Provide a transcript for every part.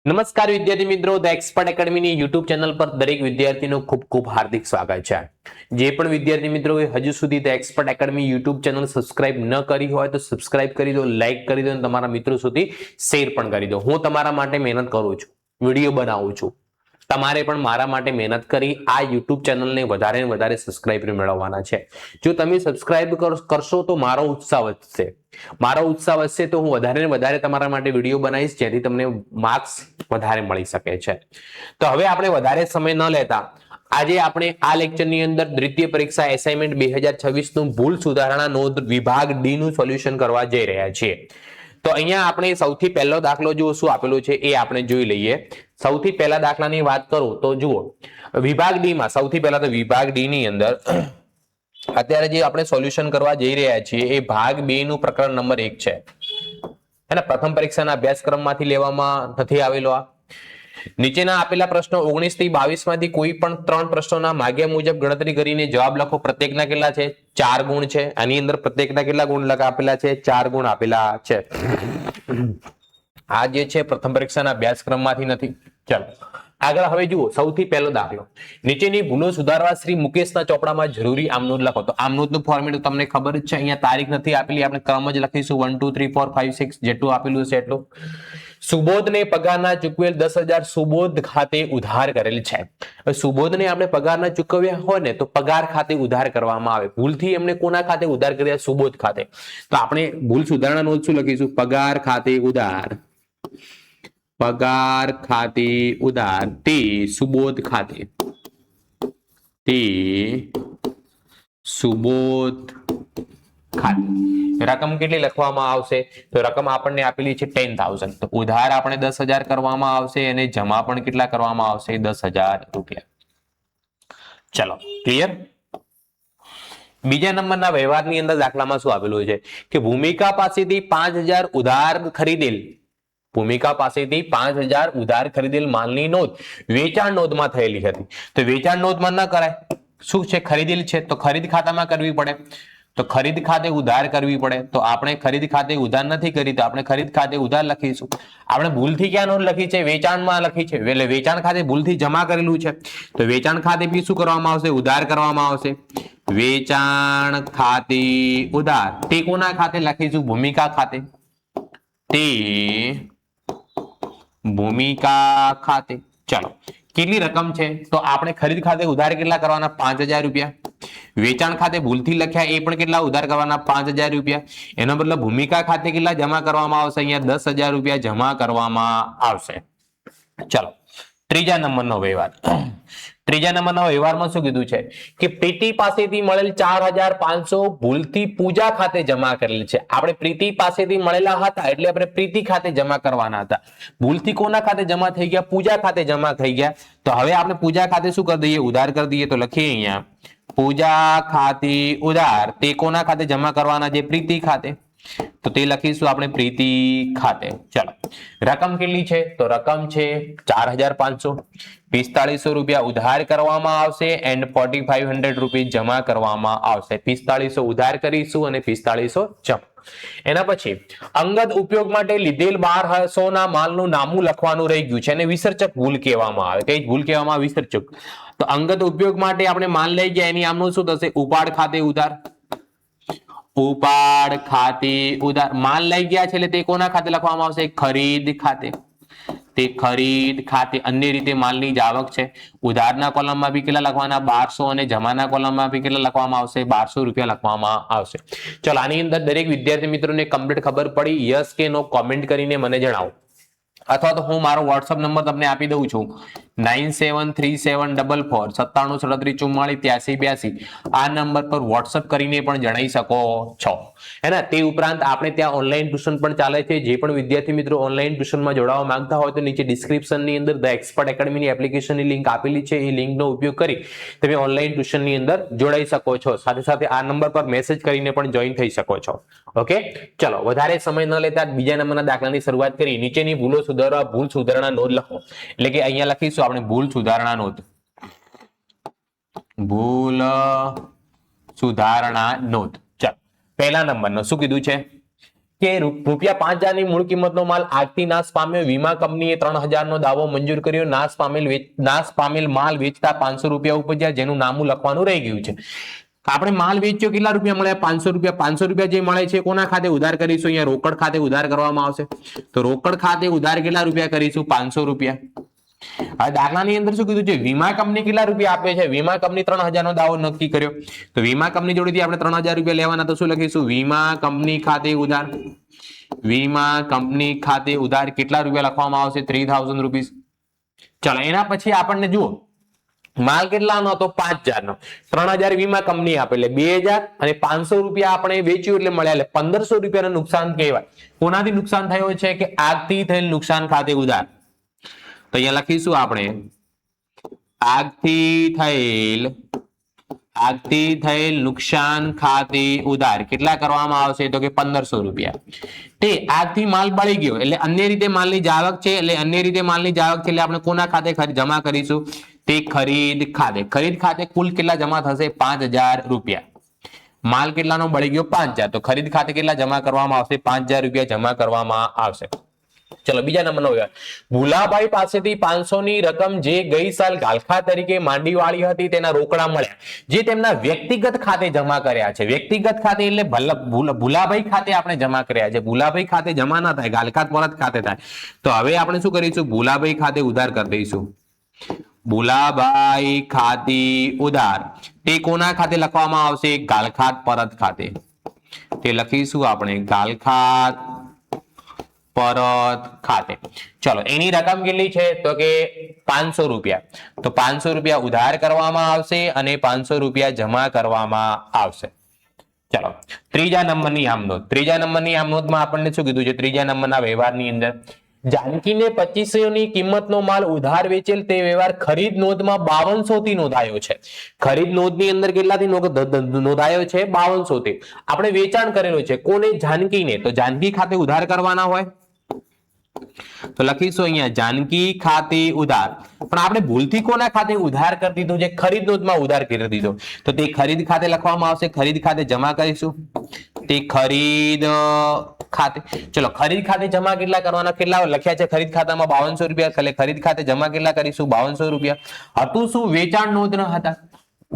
નમસ્કાર વિદ્યાર્થી મિત્રો, ધ એક્સપર્ટ એકેડમીની યુટ્યુબ ચેનલ પર દરેક વિદ્યાર્થીનું ખૂબ ખૂબ હાર્દિક સ્વાગત છે। જે પણ વિદ્યાર્થી મિત્રોએ હજુ સુધી the expert academy YouTube channel subscribe ન કરી હોય તો સબસ્ક્રાઇબ કરી દો, લાઇક કરી દો અને તમારા મિત્રો સુધી શેર પણ કરી દો। હું તમારા માટે મહેનત કરું છું, વિડીયો બનાવું છું, તમારે પણ મારા માટે મહેનત કરી આ યુટ્યુબ ચેનલને વધારે ને વધારે સબસ્ક્રાઇબર મેળવવાના છે। જો તમે સબસ્ક્રાઇબ કરશો તો મારો ઉત્સાહ વધશે, મારો ઉત્સાહ વધશે તો હું વધારે ને વધારે તમારા માટે વિડીયો બનાવીશ જેથી તમને માર્ક્સ વધારે મળી શકે છે। તો હવે આપણે વધારે સમય ન લેતા આજે આપણે આ લેક્ચરની અંદર દ્વિતીય પરીક્ષા એસાઇનમેન્ટ 2026 નું ભૂલ સુધારણા નોંધ વિભાગ ડી નું સોલ્યુશન કરવા જઈ રહ્યા છીએ। તો અહીંયા આપણે સૌથી પહેલો દાખલો જો શું આપેલો છે એ આપણે જોઈ લઈએ। સૌથી પહેલા દાખલાની વાત કરું તો જુઓ, વિભાગ ડી માં સૌથી પહેલા તો વિભાગ ડી ની અંદર અત્યારે જે આપણે સોલ્યુશન કરવા જઈ રહ્યા છીએ એ ભાગ 2 નું પ્રકરણ નંબર 1 છે, અને પ્રથમ પરીક્ષાના અભ્યાસક્રમમાંથી લેવામાં નથી આવેલો। આ નીચેના આપેલા પ્રશ્નો 19 થી 22 માંથી કોઈ પણ 3 પ્રશ્નોના માગ્યા મુજબ ગણતરી કરીને જવાબ લખો। પ્રત્યેકના કેટલા છે? 4 ગુણ છે। આની અંદર પ્રત્યેકના કેટલા ગુણ આપેલા છે? 4 ગુણ આપેલા છે। આ જે છે પ્રથમ પરીક્ષાના અભ્યાસક્રમમાંથી નથી। ચાલો આગળ હવે જુઓ, સૌથી પહેલો દાખલો, નીચેની ભૂલો સુધારવા શ્રી મુકેશના ચોપડામાં જરૂરી આમનોંધ લખો। તો આમનોંધનું ફોર્મેટ તમને ખબર જ છે, અહીંયા તારીખ નથી આપેલી, આપણે ક્રમ જ લખીશું 1 2 3 4 5 6 જેટલું આપેલું છે એટલું। સુબોધને પગારના ચૂકવેલ 10,000 સુબોધ ખાતે ઉધાર કરેલ છે। સુબોધને આપણે પગારના ચૂકવ્યા હોય ને તો પગાર ખાતે ઉધાર કરવામાં આવે, ભૂલથી એમને કોના ખાતે ઉધાર કર્યા? સુબોધ ખાતે। તો આપણે ભૂલ સુધારણા નોંધ શું લખીશું? પગાર ખાતે ઉધાર, પગાર ખાતે ઉધાર તે સુબોધ ખાતે, તે સુબોધ ખાતે। રકમ કેટલી લખવામાં આવશે? તો રકમ આપણને આપેલી છે 10,000, તો ઉધાર આપણે 10,000 કરવામાં આવશે અને જમા પણ કેટલા કરવામાં આવશે? 10,000 રૂપિયા। ચલો ક્લિયર। બીજા નંબરના વ્યવહારની અંદર દાખલામાં શું આપેલું છે કે ભૂમિકા પાસેથી 5,000 ઉધાર ખરીદેલ, ભૂમિકા પાસેથી 5,000 ઉધાર ખરીદેલ માલની નોંધ વેચાણ નોંધમાં થયેલી હતી। તો વેચાણ નોંધમાં ન કરાય, શું છે? ખરીદેલ છે તો ખરીદ ખાતામાં કરવી પડે, તો ખરીદ ખાતે ઉધાર કરવી પડે। તો આપણે ખરીદ ખાતે ઉધાર નથી કરી તો આપણે ખરીદ ખાતે ઉધાર લખીશું। આપણે ભૂલથી ક્યાં નોંધ લખી છે? વેચાણમાં લખી છે, એટલે વેચાણ ખાતે ભૂલથી જમા કરેલું છે તો વેચાણ ખાતે બી શું કરવામાં આવશે? ઉધાર કરવામાં આવશે। વેચાણ ખાતે ઉધાર તે કોના ખાતે લખીશું? ભૂમિકા ખાતે, તે ભૂમિકા ખાતે। ચાલો કેટલી રકમ છે? તો આપણે ખરીદ ખાતે ઉધાર કેટલા કરવાના? 5,000 રૂપિયા। વેચાણ ખાતે ભૂલથી લખ્યા એ પણ કેટલા ઉધાર કરવાના? 5,000 રૂપિયા। એનો મતલબ ભૂમિકા ખાતે કેટલા જમા કરવામાં આવશે? અહીંયા 10,000 રૂપિયા જમા કરવામાં આવશે। ચલો ત્રીજા નંબરનો વ્યવહાર, ત્રીજા નંબરના વ્યવહારમાં શું કીધું છે કે પ્રીતિ પાસેથી મળેલ 4,500 ભૂલથી પૂજા ખાતે જમા કરેલ છે। આપણે પ્રીતિ પાસેથી મળેલા હતા એટલે આપણે પ્રીતિ ખાતે જમા કરવાના હતા, ભૂલથી કોના ખાતે જમા થઈ ગયા? પૂજા ખાતે જમા થઈ ગયા। તો હવે આપણે પૂજા ખાતે શું કરી દઈએ? ઉધાર કરી દઈએ। તો લખીએ અહીંયા પૂજા ખાતે ઉધાર તે કોના ખાતે જમા કરવાના છે? પ્રીતિ ખાતે, તો તે લખીશું આપણે પ્રીતિ ખાતે। ચાલો રકમ કેટલી છે? તો રકમ છે 4,500, 4500 રૂપિયા ઉધાર કરવામાં આવશે એન્ડ 4,500 રૂપિયા જમા કરવામાં આવશે। 4500 ઉધાર કરીશું અને 4500 જમા। એના પછી અંગત ઉપયોગ માટે લીધેલ 1,200 ના માલનું નામું લખવાનું રહી ગયું છે, અને વિસર્જક ભૂલ કહેવામાં આવે। કઈ ભૂલ કહેવામાં આવે? વિસર્જક। તો અંગત ઉપયોગ માટે આપણે માલ લઈ ગયા, એની આમનું શું થશે? ઉપાડ ખાતે ઉધાર, ઉપાડ ખાતે ઉધાર। માલ લઈ ગયા છે એટલે તે કોના ખાતે લખવામાં આવશે? ખરીદ ખાતે, તે ખરીદ ખાતે। અન્ય રીતે માલની જ આવક છે, ઉધારના કોલમમાં બી કેટલા લખવાના? 1,200 અને જમાના કોલમમાં બી કેટલા લખવામાં આવશે? 1,200 રૂપિયા લખવામાં આવશે। ચલો આની અંદર દરેક વિદ્યાર્થી મિત્રોને કમ્પ્લીટ ખબર પડી? યસ કે નો કોમેન્ટ કરીને મને જણાવો, અથવા તો હું મારો વોટ્સઅપ નંબર તમને આપી દઉં છું 9737449737448382। આ નંબર પર વોટ્સઅપ કરીને પણ જણાવી શકો છો, હે ને। તે ઉપરાંત આપણે ત્યાં ઓનલાઈન ટ્યુશન પણ ચાલે છે। જે પણ વિદ્યાર્થી મિત્રો ઓનલાઈન ટ્યુશનમાં જોડાવા માંગતા હોય તો નીચે ડિસ્ક્રિપ્શનની અંદર ધ એક્સપર્ટ એકેડમીની એપ્લિકેશનની લિંક આપેલી છે, એ લિંકનો ઉપયોગ કરી તમે ઓનલાઈન ટ્યુશનની અંદર જોડાઈ શકો છો। સાથે સાથે આ નંબર પર મેસેજ કરીને પણ જોઈન થઈ શકો છો। ઓકે ચલો વધારે સમય ન લેતા બીજા નંબરના દાખલાની શરૂઆત કરી। નીચેની ભૂલો સુધારવા ભૂલ સુધારણા નોંધ લખો, એટલે કે અહીંયા લખીશું આપણે ભૂલ સુધારણા નોંધ, ભૂલ સુધારણા નોંધ। ચાલો પહેલા નંબરનો શું કીધું છે કે રૂપિયા 5,000 ની મૂળ કિંમતનો માલ આગથી નાશ પામ્યો, વીમા કંપનીએ 3,000 નો દાવો મંજૂર કર્યો, નાશ પામેલ માલ વેચતા 500 રૂપિયા ઉપજ્યા, જેનું નામું લખવાનું રહી ગયું છે. આપણે માલ વેચ્યો, કેટલા રૂપિયા મળ્યા? 500 રૂપિયા. 500 રૂપિયા જે મળે છે કોના ખાતે ઉધાર કરીશું? અહીંયા રોકડ ખાતે ઉધાર કરવામાં આવશે. તો રોકડ ખાતે ઉધાર કેટલા રૂપિયા કરીશું? 500 રૂપિયા. હવે દાખલાની અંદર શું કીધું છે? વીમા કંપની કેટલા રૂપિયા આપે છે? વીમા કંપની 3,000 નો દાવો નક્કી કર્યો, તો વીમા કંપની જોડેથી આપણે 3,000 રૂપિયા લેવાના, તો શું લખીશું? વીમા કંપની ખાતે ઉધાર. વીમા કંપની ખાતે ઉધાર કેટલા રૂપિયા લખવામાં આવશે? 3,000 રૂપીસ. ચલો, એના પછી આપણને જુઓ માલ કેટલાનો હતો? 5,000 નો. 3,000 વીમા કંપની આપે એટલે 2,000 અને 500 રૂપિયા આપણે વેચ્યું એટલે મળ્યા, એટલે 1,500 રૂપિયાનું નુકસાન કહેવાય. કોનાથી નુકસાન થયું છે? કે આગથી થયેલ નુકસાન ખાતે ઉધાર. તો અહીંયા લખીશું આપણે આગથી થયેલ નુકસાન ખાતે ઉધાર કેટલા કરવામાં આવશે? તો કે 1,500 રૂપિયા. તે આગથી માલ બળી ગયો એટલે અન્ય રીતે માલની જાવક છે, એટલે અન્ય રીતે માલની જાવક છે એટલે આપણે કોના ખાતે જમા કરીશું? તે ખરીદ ખાતે. ખરીદ ખાતે કુલ કેટલા જમા થશે? 5,000 રૂપિયા. માલ કેટલાનો બળી ગયો? 5,000. તો ખરીદ ખાતે કેટલા જમા કરવામાં આવશે? 5,000 રૂપિયા જમા કરવામાં આવશે. ચલો, બીજા નંબરનો વ્યવહાર. ભુલાભાઈ પાસેથી 500 ની રકમ જે ગઈ સાલ ગાલખા તરીકે માંડી વાળી હતી તેના રોકડા મળ્યા, જે તેમના વ્યક્તિગત ખાતે જમા કર્યા છે. વ્યક્તિગત ખાતે એટલે ભુલાભાઈ ખાતે આપણે જમા કર્યા છે. ભુલાભાઈ ખાતે જમા ના થાય, ગાલખાત પરત ખાતે થાય. તો હવે આપણે શું કરીશું? ભુલાભાઈ ખાતે ઉધાર કરી દઈશું. ભુલાભાઈ ખાતે ઉધાર તે કોના ખાતે લખવામાં આવશે? ગાલખાત પરત ખાતે. તે લખીશું આપણે ગાલખાત પરત ખાતે. ચલો, એની રકમ કેટલી છે? તો કે 500 રૂપિયા. તો 500 રૂપિયા ઉધાર કરવામાં આવશે અને 500 રૂપિયા જમા કરવામાં આવશે. ચલો, ત્રીજા નંબરની આમનોંધ. ત્રીજા નંબરની આમનોંધમાં આપણને શું કીધું છે? ત્રીજા નંબરના વ્યવહારની અંદર જાનકીને 2500 ની કિંમતનો માલ ઉધાર વેચેલ તે વ્યવહાર ખરીદ નોંધમાં 5200 થી નોંધાયો છે. ખરીદ નોંધની અંદર કેટલાથી નોંધાયો છે? 5200 થી. આપણે વેચાણ કરેલું છે કોને? જાનકીને. તો જાનકી ખાતે ઉધાર કરવાના હોય તો લખીશું અહીંયા જાનકી ખાતે ઉધાર. પણ આપણે ભૂલથી કોના ખાતે ઉધાર કરી દીધો છે? ખરીદ નોંધમાં ઉધાર કરી દીધો, તો તે ખરીદ ખાતે લખવામાં આવશે. ખરીદ ખાતે જમા કરીશું. તે ખરીદ ખાતે. ચલો, ખરીદ ખાતે જમા કેટલા કરવાના? કેટલા લખ્યા છે ખરીદ ખાતામાં? 5200 રૂપિયા. એટલે ખરીદ ખાતે જમા કેટલા કરીશું? 5200 રૂપિયા. હતું શું? વેચાણ નોંધ ન હતા.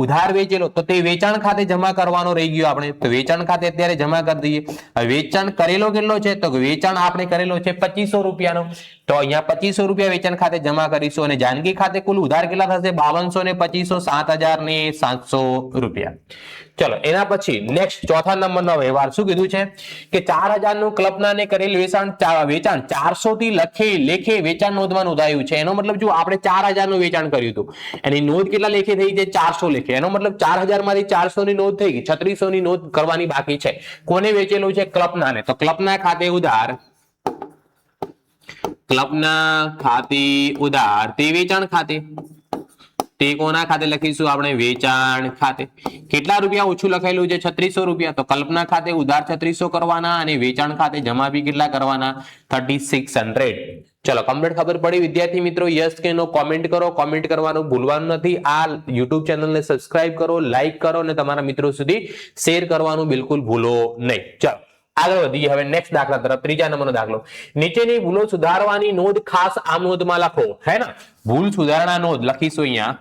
ઉધાર વેચેલો તો તે વેચાણ ખાતે જમા કરવાનો રહી ગયો આપણે, તો વેચાણ ખાતે અત્યારે જમા કરી દઈએ. વેચાણ કરેલો કેટલો છે? તો વેચાણ આપણે કરેલો છે 2500 રૂપિયાનો, તો અહીંયા 2500 રૂપિયા વેચાણ ખાતે જમા કરીશું. અને જાનકી ખાતે કુલ ઉધાર કેટલા થશે? 5200 ને 2500 7,700 રૂપિયા. ચલો, એના પછી નેક્સ્ટ ચોથા નંબરનો વ્યવહાર શું કીધું છે? કે 4,000 નું કલ્પનાને કરેલ વેચાણ 400 થી લેખે વેચાણ નોંધમાં નોંધાયું છે. એનો મતલબ જો આપણે 4,000 નું વેચાણ કર્યું હતું, એની નોંધ કેટલા લેખે થઈ છે? 400 લેખે. એનો મતલબ 4,000 માંથી 400 ની નોંધ થઈ ગઈ, 3600 ની નોંધ કરવાની બાકી છે. કોને વેચેલું છે? કલ્પનાને. તો કલ્પના ખાતે ઉધાર. કલ્પના ખાતે ઉધાર તે વેચાણ ખાતે. તે કોના ખાતે લખીશું આપણે? વેચાણ ખાતે. કેટલા રૂપિયા ઓછું લખાયેલું છે? 3600 રૂપિયા. તો કલ્પના ખાતે ઉધાર 3600 કરવાના અને વેચાણ ખાતે જમા બી કેટલા કરવાના? 3600. ચલો, કમ્પ્લીટ ખબર પડી વિદ્યાર્થી મિત્રો? યસ કે નો કોમેન્ટ કરો. કોમેન્ટ કરવાનું ભૂલવાનું નથી. આ યુટ્યુબ ચેનલને સબસ્ક્રાઇબ કરો, લાઈક કરો અને તમારા મિત્રો સુધી શેર કરવાનું બિલકુલ ભૂલો નહીં. ચલો, આગળ વધીએ હવે નેક્સ્ટ દાખલા તરફ. ત્રીજા નંબરનો દાખલો. નીચેની ભૂલો સુધારવાની નોંધ ખાસ આમ નોંધમાં લખો. હે ને? ભૂલ સુધારણા નોંધ લખીશું અહીંયા.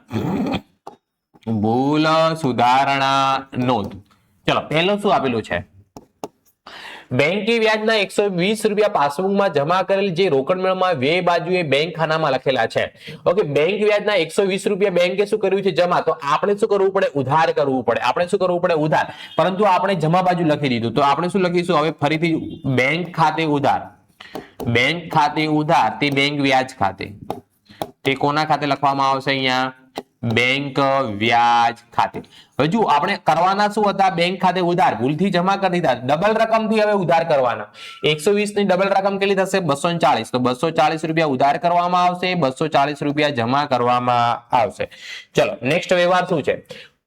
ભૂલ સુધારણા નોંધ. ચલો, પહેલું શું આપેલું છે? બેંકી વ્યાજના 120 રૂપિયા પાસબુકમાં જમા કરેલ જે રોકડ મેળવમાં બે બાજુએ બેંક ખાનામાં લખેલા છે. ઓકે, બેંક વ્યાજના 120 રૂપિયા બેંકે શું કર્યું છે? જમા. તો આપણે શું કરવું પડે? ઉધાર કરવું પડે. આપણે શું કરવું પડે? ઉધાર. પરંતુ આપણે જમા બાજુ લખી દીધું, તો આપણે શું લખીશું હવે ફરીથી? બેંક ખાતે ઉધાર. બેંક ખાતે ઉધાર તે બેંક વ્યાજ ખાતે. તે કોના ખાતે લખવામાં આવશે? અહીંયા બેંક વ્યાજ ખાતે. હજુ આપણે કરવાના શું હતા? બેંક ખાતે ઉધાર ભૂલથી જમા કરી દીધા, ડબલ રકમથી હવે ઉધાર કરવાના. 120 ની ડબલ રકમ કેટલી થશે? 240. તો 240 રૂપિયા ઉધાર કરવામાં આવશે, 240 રૂપિયા જમા કરવામાં આવશે. ચલો, નેક્સ્ટ વ્યવહાર શું છે?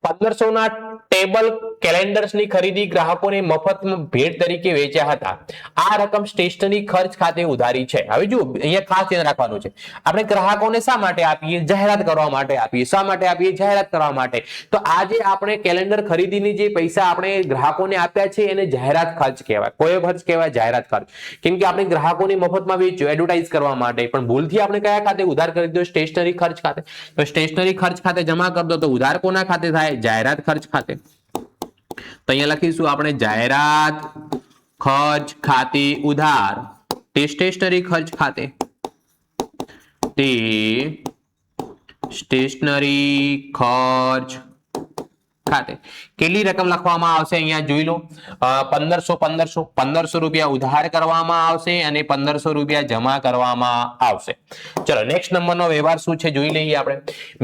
1500 ના ટેબલ કેલેન્ડર્સ ની ખરીદી ગ્રાહકોને મફતમાં ભેટ તરીકે વેચ્યા હતા. આ રકમ સ્ટેશનરી ખર્ચ ખાતે ઉધારી છે. હવે જુઓ અહીંયા ખાસ ધ્યાન રાખવાનું છે, આપણે ગ્રાહકોને શા માટે આપીએ? જાહેરાત કરવા માટે આપીએ. શા માટે આપીએ? જાહેરાત કરવા માટે. તો આજે આપણે કેલેન્ડર ખરીદીની જે પૈસા આપણે ગ્રાહકોને આપ્યા છે એને જાહેરાત ખર્ચ કહેવાય. કયો ખર્ચ કહેવાય? જાહેરાત ખર્ચ. કેમ કે આપણે ગ્રાહકોને મફતમાં વેચ્યો એડવર્ટાઇઝ કરવા માટે, પણ ભૂલથી આપણે કયા ખાતે ઉધાર કરી દીધો? સ્ટેશનરી ખર્ચ ખાતે. તો સ્ટેશનરી ખર્ચ ખાતે જમા કરી દો તો ઉધાર કોના ખાતે થાય? જાહેરાત ખર્ચ ખાતે. તો અહીંયા લખીશું આપણે જાહેરાત ખર્ચ ખાતે ઉધાર, તે સ્ટેશનરી ખર્ચ ખાતે, તે સ્ટેશનરી ખર્ચ ખાતે. કેટલી રકમ લખવામાં આવશે અહીંયા જોઈ લો. 1500 રૂપિયા ઉધાર કરવામાં આવશે અને 1500 રૂપિયા જમા કરવામાં આવશે. ચલો નેક્સ્ટ નંબરનો વ્યવહાર શું છે જોઈ લઈએ આપણે.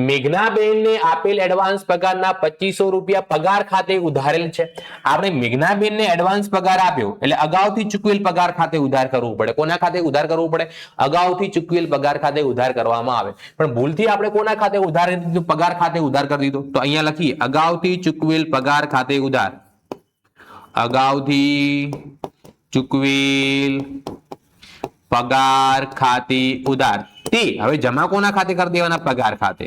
મેઘનાબેનને આપેલ એડવાન્સ પગારના 2500 રૂપિયા પગાર ખાતે ઉધારેલ છે. આપણે મેઘનાબેનને એડવાન્સ પગાર આપ્યો એટલે અગાઉથી ચૂકવેલ પગાર ખાતે ઉધાર કરવું પડે. કોના ખાતે ઉધાર કરવું પડે? અગાઉથી ચૂકવેલ પગાર ખાતે ઉધાર કરવામાં આવે. પણ ભૂલથી આપણે કોના ખાતે ઉધાર દીધું? પગાર ખાતે ઉધાર કરી દીધો. તો અહીંયા લખીએ અગાઉથી ચૂકવેલ પગાર ખાતે ઉધાર, અગાઉથી ચૂકવેલ પગાર ખાતે ઉધાર. તે હવે જમા કોના ખાતે કરી દેવાના? પગાર ખાતે.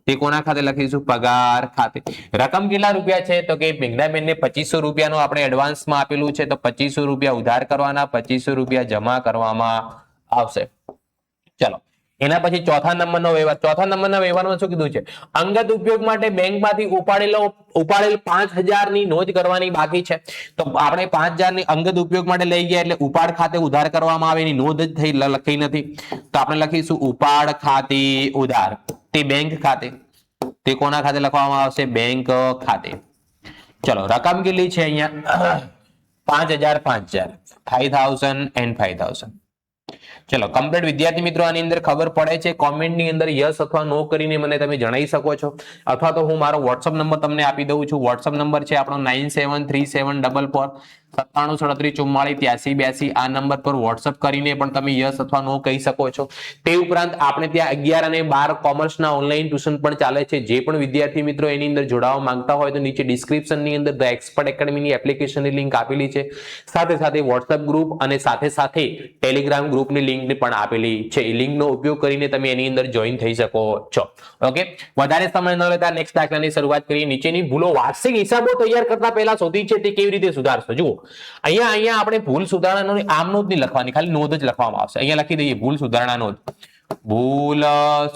તે કોના ખાતે લખીશું? પગાર ખાતે. રકમ કેટલા રૂપિયા છે? તો કે મેઘનાબેનને 2500 રૂપિયાનો આપણે એડવાન્સમાં આપેલું છે, તો 2500 રૂપિયા ઉધાર કરવાના, 2500 રૂપિયા જમા કરવામાં આવશે. ચલો એના પછી ચોથા નંબરનો વ્યવહાર. ચોથા નંબરના વ્યવહારમાં શું કીધું છે? અંગત ઉપયોગ માટે બેંકમાંથી ઉપાડેલ 5000 ની નોંધ કરવાની બાકી છે. તો આપણે 5000 ની અંગત ઉપયોગ માટે લઈ ગયા એટલે ઉપાડ ખાતે ઉધાર કરવામાં આવે, એની નોંધ જ થઈ લખી નથી. તો આપણે લખીશું ઉપાડ ખાતે ઉધાર, તે બેંક ખાતે. તે કોના ખાતે લખવામાં આવશે? બેંક ખાતે. ચલો રકમ કેટલી છે અહીંયા? 5000 5000 and 5000. ચલો કમ્પ્લીટ વિદ્યાર્થી મિત્રો આની અંદર ખબર પડે છે? કોમેન્ટની અંદર યસ અથવા નો કરીને મને તમે જણાવી શકો છો, અથવા તો હું મારો WhatsApp નંબર તમને આપી દઉં છું. WhatsApp નંબર છે આપણો 9737449737448382. આ નંબર પર WhatsApp કરીને પણ તમે યસ અથવા નો કહી શકો છો. તે ઉપરાંત આપણે ત્યાં 11 અને 12 કોમર્સના ઓનલાઈન ટ્યુશન પણ ચાલે છે. જે પણ વિદ્યાર્થી મિત્રો એની અંદર જોડાવા માંગતા હોય તો નીચે ડિસ્ક્રિપ્શનની અંદર ધ એક્સપર્ટ એકેડમીની એપ્લિકેશનની લિંક આપેલી છે. સાથે સાથે WhatsApp ગ્રુપ અને સાથે સાથે ટેલિગ્રામ ગ્રુપની લિંક પણ આપેલી છે. એ લિંકનો ઉપયોગ કરીને તમે એની અંદર જોઈન થઈ શકો છો. ઓકે, વધારે સમય ન લેતા નેક્સ્ટ દાખલાની શરૂઆત કરીએ. નીચેની ભૂલો વાર્ષિક હિસાબો તૈયાર કરતા પહેલા શોધી છે તે કેવી રીતે સુધારશો? જુઓ અહીંયા આપણે ભૂલ સુધારણાની આમ નોંધ નહીં લખવાની, ખાલી નોંધ જ લખવામાં આવશે. અહીંયા લખી દઈએ ભૂલ સુધારણા નોંધ, ભૂલ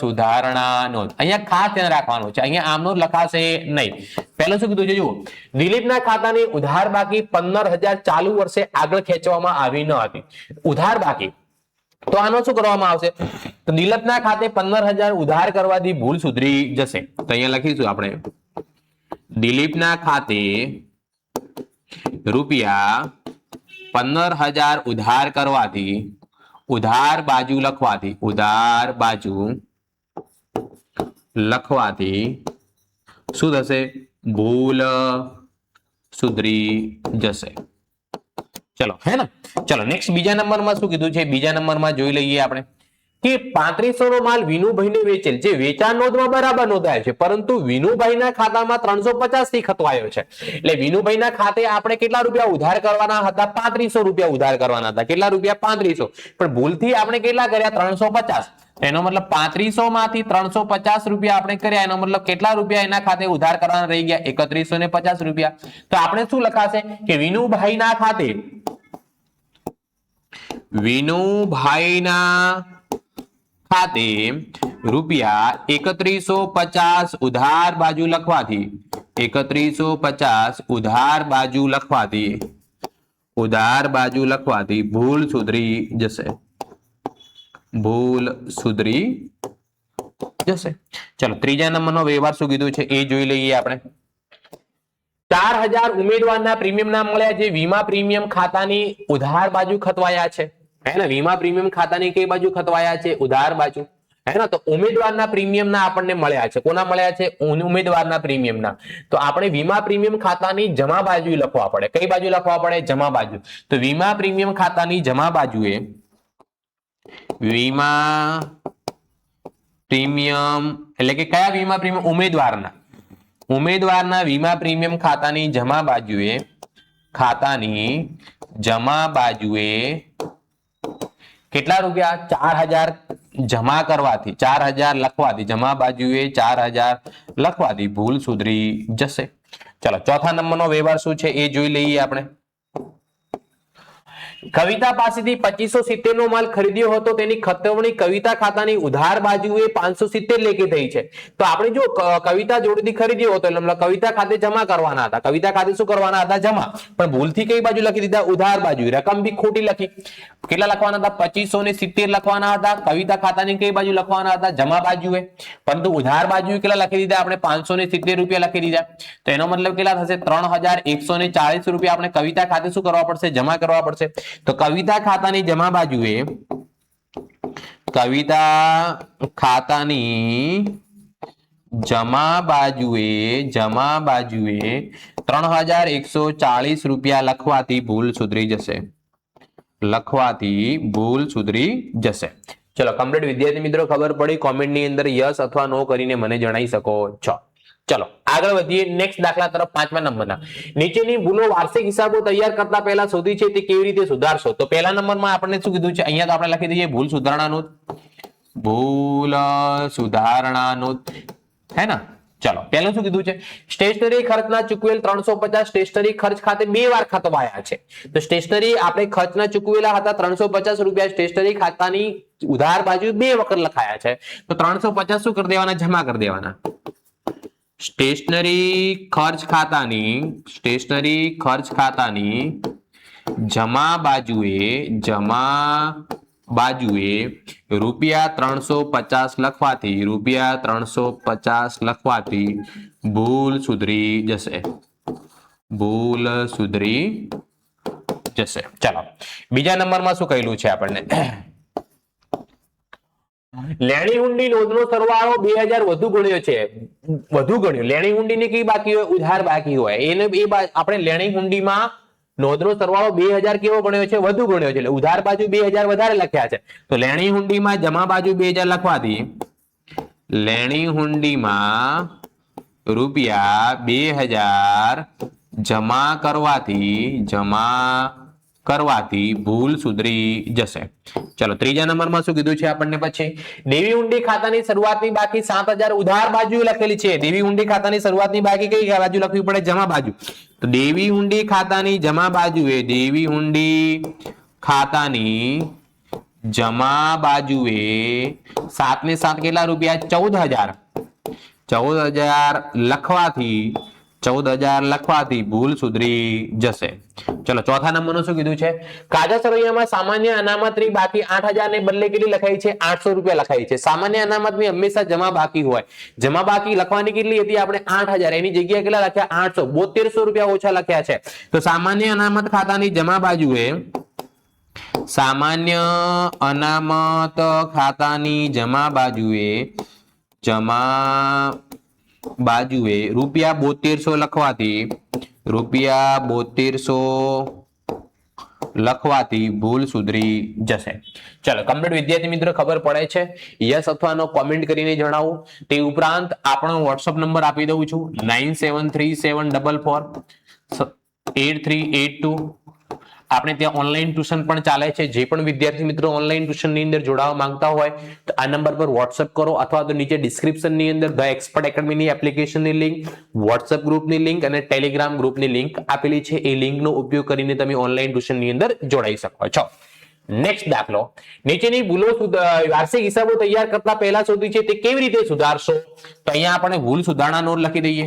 સુધારણા નોંધ. અહીંયા ખાસ ધ્યાન રાખવાનું છે, અહીંયા આમ નોંધ લખાશે નહીં. પહેલું શું કીધું છે જુઓ, દિલીપના ખાતાની ઉધાર બાકી 15000 ચાલુ વર્ષે આગળ ખેંચવામાં આવી ન હતી. ઉધાર બાકી, તો આનો શું કરવામાં આવશે? તો દિલીપના ખાતે 15000 ઉધાર કરવાથી ભૂલ સુધરી જશે. તો અહીંયા લખીશું આપણે દિલીપના ખાતે રૂપિયા 15000 ઉધાર કરવાથી, ઉધાર બાજુ લખવાથી, ઉધાર બાજુ લખવાથી શું થશે? ભૂલ સુધરી જશે. ચલો હે ને. ચલો નેક્સ્ટ બીજા નંબરમાં શું કીધું છે? બીજા નંબરમાં જોઈ લઈએ આપણે કે 3500 નો માલ વિનુભાઈને વેચેલ, જે વેચાણ નોંધમાં બરાબર નોંધાયો છે, પરંતુ વિનુભાઈના ખાતામાં 350 થી ખતવાયો છે. એટલે વિનુભાઈના ખાતે આપણે કેટલા રૂપિયા ઉધાર કરવાના હતા? 3500 રૂપિયા ઉધાર કરવાના હતા. કેટલા રૂપિયા? 3500. પણ ભૂલથી આપણે કેટલા કર્યા? 350. એનો મતલબ 3500 માંથી 350 રૂપિયા આપણે કર્યા, એનો મતલબ કેટલા રૂપિયા એના ખાતે ઉધાર કરવાના રહી ગયા? 3150 રૂપિયા. તો આપણે શું લખાશે કે વિનુભાઈના ખાતે, વિનુભાઈના ખાતે રૂપિયા 3150 ઉધાર બાજુ લખવાથી, 3150 ઉધાર બાજુ લખવાથી, ઉધાર બાજુ લખવાથી ભૂલ સુધરી જશે. ભૂલ સુધરી જશે. ચલો ત્રીજા નંબરનો વ્યવહાર શું કીધું છે એ જોઈ લઈએ આપણે. 4000 ઉમેદવારના પ્રીમિયમ ના મળ્યા, જે વીમા પ્રીમિયમ ખાતાની ઉધાર બાજુ ખતવાયા છે. હે ને, વીમા પ્રીમિયમ ખાતાની કઈ બાજુ ખતવાયા છે? ઉધાર બાજુ. હે ને, તો ઉમેદવારના પ્રીમિયમના આપણને મળ્યા છે. કોના મળ્યા છે? ઉમેદવારના પ્રીમિયમના. તો આપણે વીમા પ્રીમિયમ ખાતાની જમા બાજુ લખવા પડે. કઈ બાજુ લખવા પડે? જમા બાજુ. તો વીમા પ્રીમિયમ ખાતાની જમા બાજુએ, વીમા પ્રીમિયમ એટલે કે કયા વીમા પ્રીમિયમ? ઉમેદવારના. ઉમેદવારના વીમા પ્રીમિયમ ખાતાની જમા બાજુએ કેટલા રૂપિયા 4000 જમા કરવાથી 4000 લખવાથી જમા બાજુએ 4000 લખવાથી ભૂલ સુધરી જશે. ચલો ચોથા નંબરનો વ્યવહાર શું છે એ જોઈ લઈએ આપણે. કવિતા પાસેથી 2570 નો માલ ખરીદ્યો હતો, તેની ખતવણી કવિતા ખાતાની ઉધાર બાજુએ 570 લેખે થઈ છે. તો આપણે જો કવિતા જોડેથી ખરીદ્યો હતો એટલે કવિતા ખાતે જમા કરવાના હતા. કવિતા ખાતે શું કરવાના હતા? જમા. પણ ભૂલથી કઈ બાજુ લખી દીધા? ઉધાર બાજુ. રકમ બી ખોટી લખી. કેટલા લખવાના હતા? 2570 લખવાના હતા. કવિતા ખાતાની કઈ બાજુ લખવાના હતા? જમા બાજુએ. પરંતુ ઉધાર બાજુએ કેટલા લખી દીધા? આપણે 570 રૂપિયા લખી દીધા. તો એનો મતલબ કેટલા થશે? 3140 રૂપિયા આપણે કવિતા ખાતે શું કરવા પડશે? જમા કરવા પડશે. તો કવિતા ખાતાની જમા બાજુએ 3140 રૂપિયા લખવાથી ભૂલ સુધરી જશે. ચલો કમ્પ્લીટ વિદ્યાર્થી મિત્રો, ખબર પડી? કોમેન્ટની અંદર યસ અથવા નો કરીને મને જણાવી શકો છો. ચલો આગળ વધીએ નેક્સ્ટ દાખલા તરફ. 5મા નંબરના નીચેની ભૂલો વાર્ષિક હિસાબો તૈયાર કરતા પહેલા શોધી છે તે કેવી રીતે સુધારશો? તો પહેલા નંબરમાં આપણને શું કીધું છે? અહીંયા તો આપણે લખી દઈએ ભૂલ સુધારણા નોંધ, હે ને? ચલો પહેલું શું કીધું છે? સ્ટેશનરી ખર્ચના ચૂકવેલ 350 સ્ટેશનરી ખર્ચ ખાતે 2 વાર ખતવાયા છે. તો સ્ટેશનરી આપણે ખર્ચના ચૂકવેલા હતા 350 રૂપિયા, સ્ટેશનરી ખાતાની ઉધાર બાજુ 2 વખત લખાયા છે. તો 350 શું કરી દેવાના? જમા કરી દેવાના. સ્ટેશનરી ખર્ચ ખાતાની જમા બાજુએ રૂપિયા 350 લખવાથી ભૂલ સુધરી જશે. ચાલો બીજા નંબરમાં શું કહેલું છે આપણને? લેણી હુંડી નોંધનો સરવાળો 2000 વધુ ગણ્યો છે. લેણી હુંડીની કઈ બાકી હોય? ઉધાર બાકી હોય. એને આપણે લેણી હુંડીમાં નોંધનો સરવાળો 2000 કેવો ગણ્યો છે? વધુ ગણ્યો છે. એટલે ઉધાર બાજુ 2000 વધારે લખ્યા છે. તો લેણી હુંડીમાં જમા બાજુ 2000 લખવાથી લેણી હુંડીમાં રૂપિયા 2000 જમા કરવાથી ભૂલ સુધરી જશે. ચલો ત્રીજા નંબરમાં શું કીધું છે આપણને? પછી દેવી હુંડી ખાતાની શરૂઆતની બાકી 7000 ઉધાર બાજુ લખેલી છે. દેવી હુંડી ખાતાની શરૂઆતની બાકી કઈ બાજુ લખવી પડે? જમા બાજુ. તો દેવી હુંડી ખાતાની જમા બાજુએ 7 ને 7 કેટલા રૂપિયા? 14000 લખવાથી ભૂલ સુધરી જશે. ચલો ચોથા નંબરનું શું કીધું છે? કાચા સરવૈયામાં સામાન્ય અનામતની બાકી 8000 ને બદલે કેટલી લખાઈ છે? 800 રૂપિયા લખાઈ છે. સામાન્ય અનામતની હંમેશા જમા બાકી હોય. જમા બાકી લખવાની કેટલી હતી આપણે? 8000. એની જગ્યાએ કેટલા લખ્યા? 800. 7200 રૂપિયા ઓછા લખ્યા છે. તો સામાન્ય અનામત ખાતાની જમા બાજુએ રૂપિયા 7200 લખવાથી ભૂલ સુધરી જશે. ચલો કમ્પ્લીટ વિદ્યાર્થી મિત્રો, ખબર પડે છે? યસ અથવા નો કોમેન્ટ કરીને જણાવો. તે ઉપરાંત આપણો WhatsApp નંબર આપી દઉં છું 9737448382. આપણે ત્યાં ઓનલાઈન ટ્યુશન પણ ચાલે છે. જે પણ વિદ્યાર્થી મિત્રો ઓનલાઈન ટ્યુશનની અંદર જોડાવા માંગતા હોય તો આ નંબર પર WhatsApp કરો, અથવા તો નીચે ડિસ્ક્રિપ્શનની અંદર ધ એક્સપર્ટ એકેડમીની એપ્લિકેશનની લિંક, WhatsApp ગ્રુપની લિંક અને ટેલિગ્રામ ગ્રુપની લિંક આપેલી છે. એ લિંકનો ઉપયોગ કરીને તમે ઓનલાઈન ટ્યુશનની અંદર જોડાઈ શકો છો. નેક્સ્ટ દાખલો, નીચેની ભૂલો વાર્ષિક હિસાબો તૈયાર કરતા પહેલા શોધી છે તે કેવી રીતે સુધારશો? તો અહીંયા આપણે ભૂલ સુધારણા નોંધ લખી દઈએ.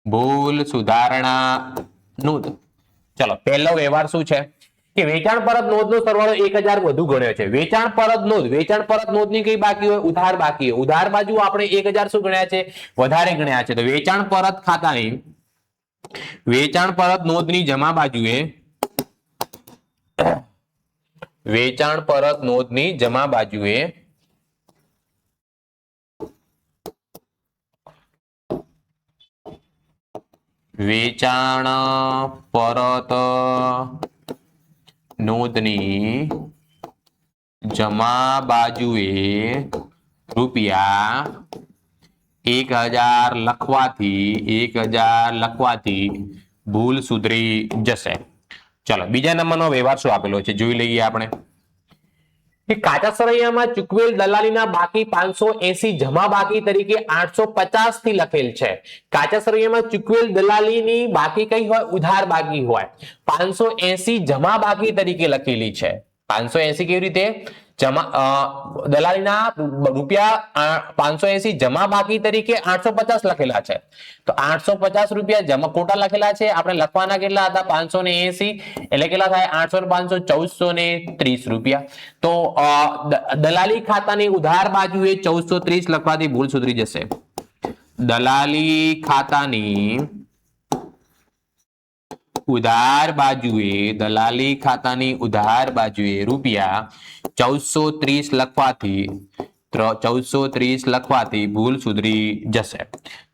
ભૂલ સુધારણા નોંધ. ચલો પહેલો વ્યવહાર શું છે કે વેચાણ પરત નોંધનો સરવાળો 1000 વધુ ગણ્યો છે. વેચાણ પરત નોંધની કઈ બાકી હોય? ઉધાર બાકી હોય. ઉધાર બાજુ આપણે 1000 શું ગણ્યા છે? વધારે ગણ્યા છે. તો વેચાણ પરત નોંધની જમા બાજુએ વેચાણ પરત નોંધની જમા બાજુએ વેચાણ પરત નોંધની જમા બાજુએ રૂપિયા 1000 લખવાથી ભૂલ સુધરી જશે. ચલો બીજા નંબરનો વ્યવહાર શું આપેલો છે જોઈ લઈએ આપણે. કે કાચા સરવૈયામાં ચૂકવેલ દલાલીના બાકી 580 જમા બાકી તરીકે 850 થી લખેલ છે. કાચા સરવૈયામાં ચૂકવેલ દલાલીની બાકી કઈ હોય? ઉધાર બાકી હોય. 580 જમા બાકી તરીકે લખેલી છે. 580 કેવી રીતે? દલાલીના રૂપિયા 580 જમા બાકી તરીકે 850 લખેલા છે. તો 850 રૂપિયા જમા ખોટા લખેલા છે. આપણે લખવાના કેટલા હતા? 580 એટલે કેટલા થાય? 800 1430 રૂપિયા. તો દલાલી ખાતાની ઉધાર બાજુએ 1430 લખવાથી ભૂલ સુધરી જશે. દલાલી ખાતાની ઉધાર બાજુએ રૂપિયા 1430 લખવાથી ભૂલ સુધરી જશે.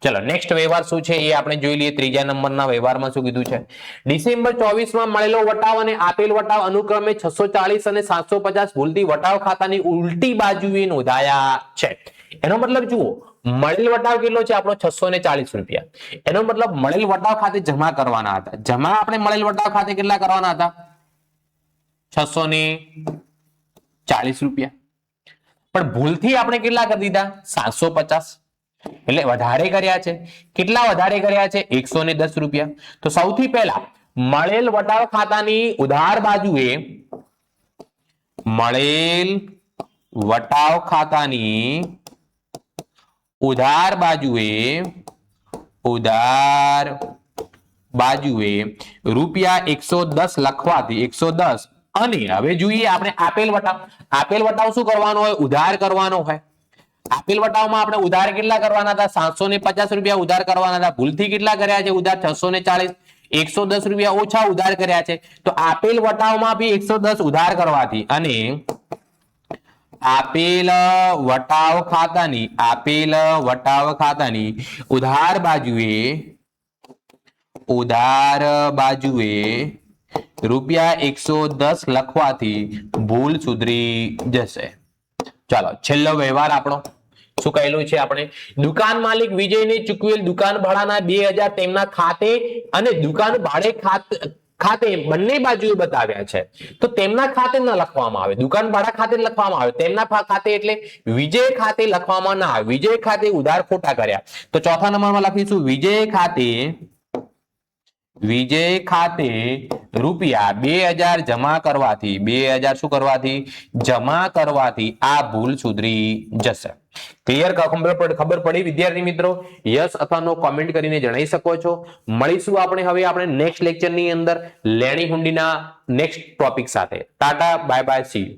ચલો નેક્સ્ટ વ્યવહાર શું છે એ આપણે જોઈ લઈએ. ત્રીજા નંબરના વ્યવહારમાં શું કીધું છે? ડિસેમ્બર 24 માં મળેલો વટાવ અને આપેલ વટાવ અનુક્રમે 640 અને 750 ભૂલથી વટાવ ખાતાની ઉલટી બાજુએ નોંધાયા છે. એનો મતલબ જુઓ, મળેલ વટાવ કેટલો છે આપણો? 640 રૂપિયા. એનો મતલબ મળેલ વટાવ ખાતે જમા કરવાના હતા. જમા આપણે મળેલ વટાવ ખાતે કેટલા કરવાના હતા? 640 રૂપિયા. પણ ભૂલથી આપણે કેટલા કરી દીધા? 750. એટલે વધારે કર્યા છે. કેટલા વધારે કર્યા છે? 110 રૂપિયા. તો સૌથી પહેલા મળેલ વટાવ ખાતાની ઉધાર બાજુએ રૂપિયા 110 લખવાથી 110. અને હવે જોઈએ આપણે આપેલ વટાવ શું કરવાનો હોય? ઉધાર કરવાનો હોય. આપેલ વટાવમાં આપણે ઉધાર કેટલા કરવાના હતા? 750 રૂપિયા ઉધાર કરવાના હતા. ભૂલથી કેટલા કર્યા છે ઉધાર? 640. 110 રૂપિયા ઓછા ઉધાર કર્યા છે. તો આપેલ વટાવમાં બી 110 ઉધાર કરવાથી અને આપેલ વટાવ ખાતાની ઉધાર બાજુએ રૂપિયા 110 લખવાથી ભૂલ સુધરી જશે. ચાલો છેલ્લો વ્યવહાર આપણો શું કહેલું છે આપણે? દુકાન માલિક વિજયને ચૂકવેલ દુકાન ભાડાના 2000 તેમના ખાતે અને દુકાન ભાડે ખાતે બંને બાજુએ બતાવ્યા છે. તો તેમના ખાતે ન લખવામાં આવે, દુકાન ભાડા ખાતે લખવામાં આવે. તેમના ખાતે એટલે વિજય ખાતે લખવામાં ના આવે. વિજય ખાતે ઉધાર ખોટા કર્યા. તો ચોથા નંબરમાં લખીશું વિજય ખાતે રૂપિયા 2000 જમા કરવાથી 2000 શું કરવાથી? જમા કરવાથી આ ભૂલ સુધરી જશે. ક્લિયર? ખબર પડી વિદ્યાર્થી મિત્રો? યસ અથવા નો કોમેન્ટ કરીને જણાવી શકો છો. મળીશું આપણે નેક્સ્ટ લેક્ચરની અંદર લેણી હુંડીના નેક્સ્ટ ટોપિક સાથે. Tata bye bye, C you.